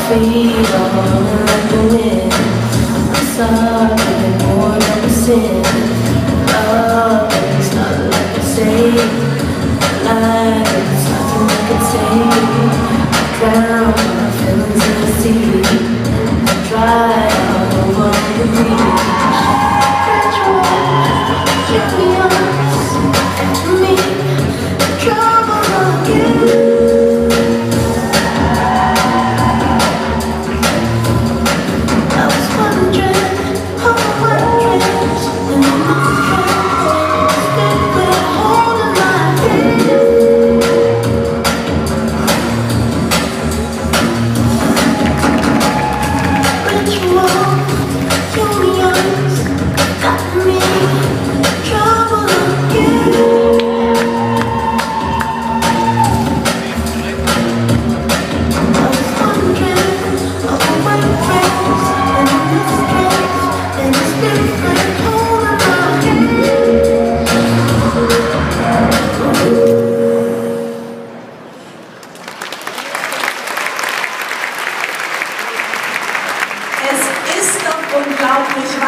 feet on like the wind. I'm sorry, more than a sin. Love is not like a saint. Life is nothing I can say. I drown my feelings in the sea. I dry all over the beach. Get me honest to me. Trouble again.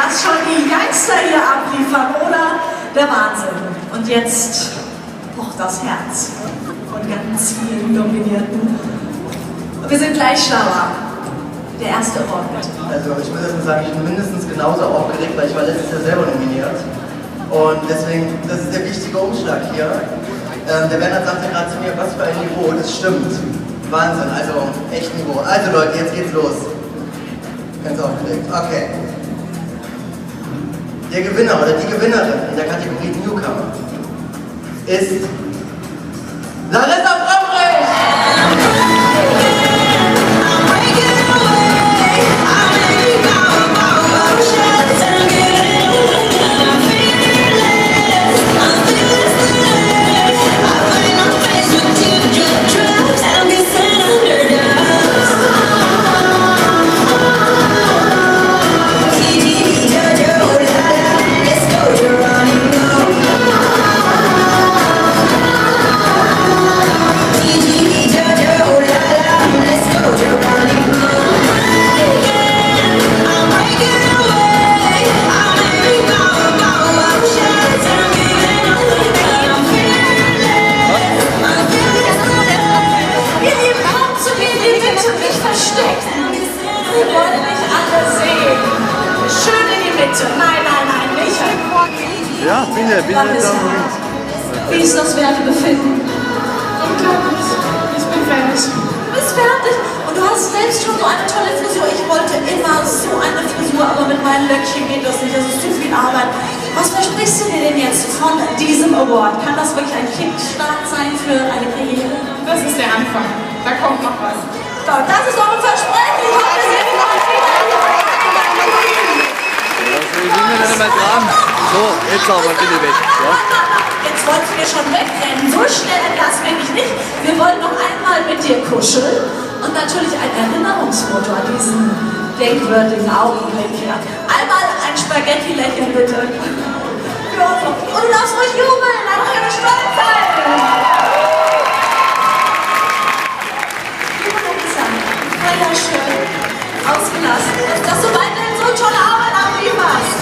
Was schon die Youngster hier abliefern, oder? Der Wahnsinn. Und jetzt pocht das Herz von ganz vielen Nominierten. Und wir sind gleich schlauer. Der erste Award, bitte. Also ich muss erst mal sagen, ich bin mindestens genauso aufgeregt, weil ich war letztes Jahr selber nominiert. Und deswegen, das ist der wichtige Umschlag hier. Der Bernhard sagte gerade zu mir, was für ein Niveau, das stimmt. Wahnsinn, also echt Niveau. Also Leute, jetzt geht's los. Ganz aufgeregt. Okay. Der Gewinner oder die Gewinnerin in der Kategorie Newcomer ist Larissa Frömmrich! Ja, bin da. Wie ist das Wertebefinden? Unglaublich. Ich bin fertig. Du bist fertig? Und du hast selbst schon so eine tolle Frisur. Ich wollte immer so eine Frisur, aber mit meinen Löckchen geht das nicht. Das ist zu viel Arbeit. Was versprichst du dir denn jetzt von diesem Award? Kann das wirklich ein Kickstart sein für eine Karriere? Das ist der Anfang. Da kommt noch was. So, das ist doch ein Versprechen. Ich hoffe, es ist noch Wir sind ja nicht mehr dran. So, jetzt aber bitte weg. Ja? Jetzt wolltest du schon wegrennen. So schnell entlassen wir dich nicht. Wir wollen noch einmal mit dir kuscheln und natürlich ein Erinnerungsfoto an diesen denkwürdigen Augenblick. Ja. Einmal ein Spaghetti-Lächeln bitte. Und du darfst ruhig jubeln, dann können wir stolz sein. Ja, schön. Ausgelassen. Dass du weiterhin so tolle Arbeit ablieferst.